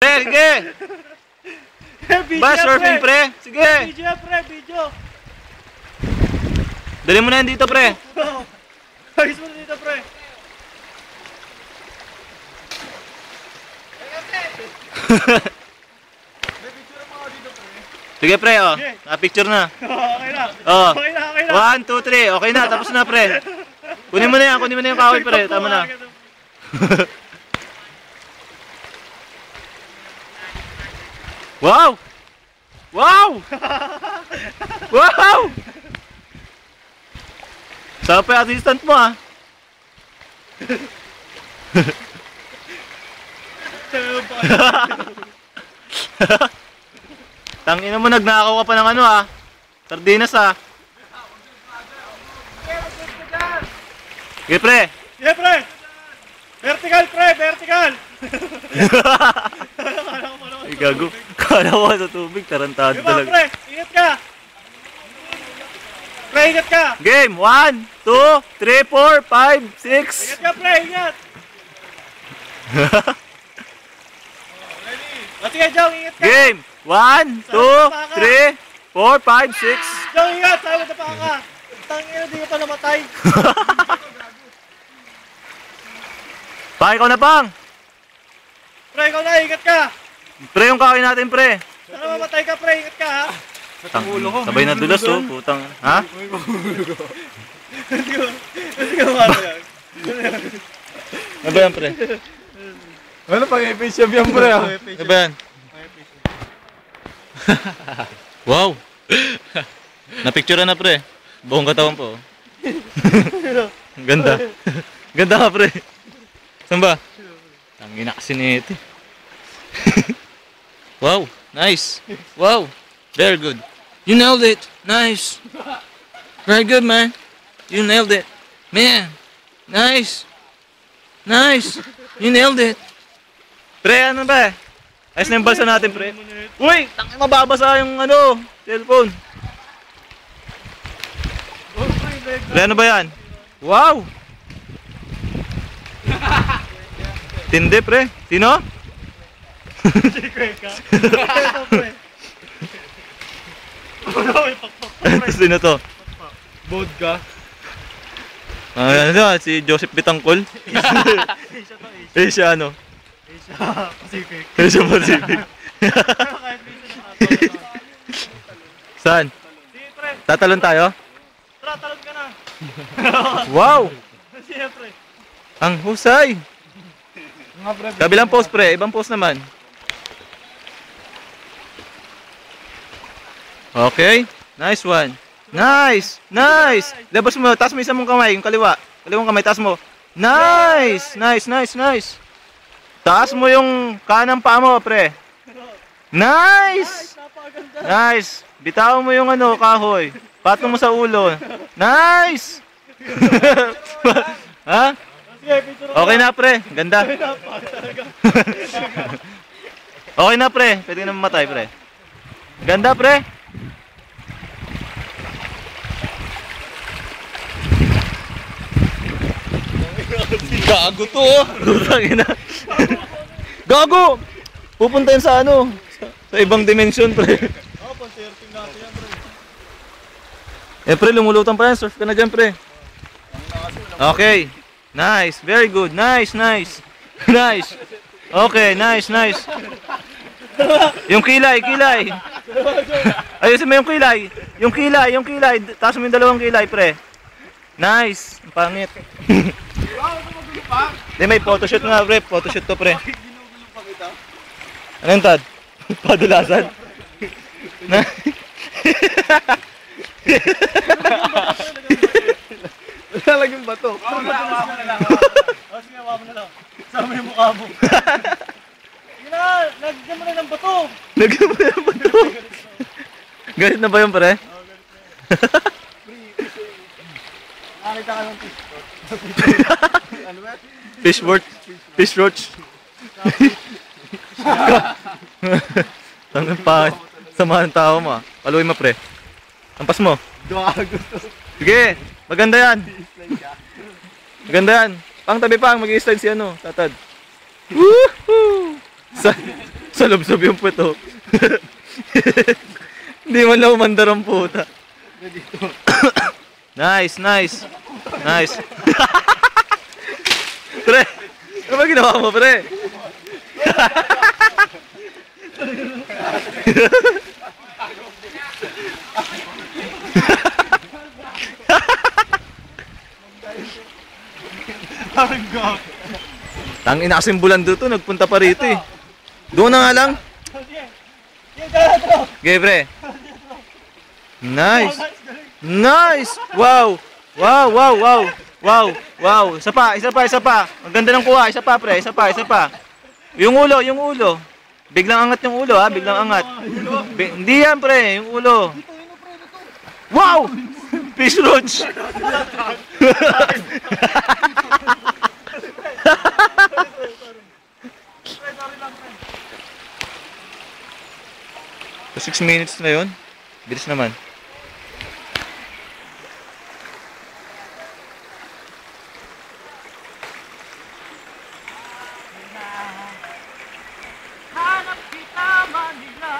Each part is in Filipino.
Pre, sige! Ba, surfing pre? Sige! Video pre, video! Dali mo na yan dito pre! Ayos mo na dito pre! Sige pre, oh. Naka-picture na. Okay na! Oh. Okay na, okay na! 1, 2, 3. Okay na, tapos na pre. Kunin mo na yan, kunin mo na yung kahoy pre. Tama na. Wow! Wow! Wow! Saan pa yung assistant mo ah? Tangina mo, nagnakaw ka pa ng ano ah. Sardinas ah. Sige pre. Sige pre! Vertical pre, vertical! Ay gago. Kala ko sa tubig, tarantado Diba talaga. pre, ingat ka! Pre, ingat ka! Game, 1, 2, 3, 4, 5, 6. Ingat ka pre, ingat! O sige, Jong, ingat ka! Game, 1, 2, 3, 4, 5, 6. Jong, ingat! Sabi na pa ka! Tangina, di ka pa namatay! Pa, ikaw na pang. Pre, ikaw na, ingat ka! Pre, yung kahoy natin pre. Sana mamatay ka pre, ingat ka ha! Sabay na dulas oh, putang. Ha? Hindi ko mata yan. Ano ba yan pre? Ano pang episode yan pre ah? Ano ba yan? Wow! Napicture na pre. Buong katawan po. Ganda. Ganda ka pre. Saan ba? Tangina kasi nito. Wow, nice. Wow, very good. You nailed it. Nice. Very good, man. You nailed it. Man, nice. Nice. You nailed it. Pre, ano ba? Ayos na yung balsa natin, pre. Uy, tangina mababasa yung ano, cellphone. Pre, ano ba yan? Wow! Tindi, pre. Sino? Sino to? Vodka. Ano, si Joseph Bitangkol? Asia ano? Pacific. Asia Pacific. Saan? Sige pre, Tatalon tayo? tara, talon ka na! Wow! Sige pre. Ang husay! Nga pre. Kabilang post pre, ibang post naman. Okay, nice one. Nice! Nice! Labas mo, taas mo isa mong kamay, yung kaliwa. Kaliwang kamay, taas mo. Nice! Nice, nice, nice. Taas mo yung kanang paa mo, pre. Nice! Napakaganda! Nice! Bitawan mo yung ano, kahoy. Patong mo sa ulo. Nice! Ha? Sige, picture Okay na, pre. Ganda. Okay na, pre. Pwede na mamatay, pre. Ganda, pre. Gago to, oh. Putangina. Gago! Pupunta yun sa ano? Sa ibang dimensyon, pre. Oo, pang-surfing natin yan pre. Eh, pre, lumulutang pa yan. Surf ka na dyan, pre. Okay. Nice. Very good. Nice, nice. Nice. Okay, nice, nice. Yung kilay, kilay. Ayusin mo yung kilay. Yung kilay, yung kilay. Taas mo yung dalawang kilay, pre. Nice. Ang pangit. Hindi, may photoshoot nga, pre. Photoshoot to, pre. Ano yun, Tad? Padulasan? Na? Wala yung bato. O sige, hawa mo na lang. Sama yung mukha mo. Sige na, lagyan mo na ng bato. Lagyan mo na ba ito? Galit na ba yun, pre? Nakakita ka ng fish. Ano ba? Fishwort. Fishroach. Tangan pa. Samahan ng tao mo ah. Paluin mo, pre. Ampas mo. Gago to. Sige. Maganda yan. Maganda yan. Pang tabi pang. Mag-i-slide si ano. Tatad. Woohoo! Salubsob yung puto. Hindi man lang umandar ang puta. Nice, nice. Nice. Pre, ano ba ginawa mo, pre? Parang gawin. Tangina kasing bulando to, nagpunta pa rito eh. Doon na nga lang. Sige. Sige, dala to. Okay, pre. Nice. Nice! Wow! Wow, wow, wow. Wow, wow. Isa pa, isa pa, isa pa. Ang ganda ng kuha. Isa pa, pre. Isa pa, isa pa. Yung ulo, yung ulo. Biglang angat yung ulo, ha? Biglang angat. Hindi yan, pre. Yung ulo. Wow! Fish roach! So 6 minutes na yun. Bilis naman. Hanap kita Manila.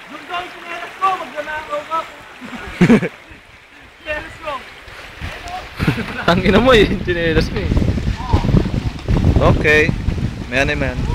Doon daw yung sinelas ko, magnanakaw ka po. Sinelas ko. Tangina mo eh, chinelas mo eh. Okay. Mayan eh, mayan.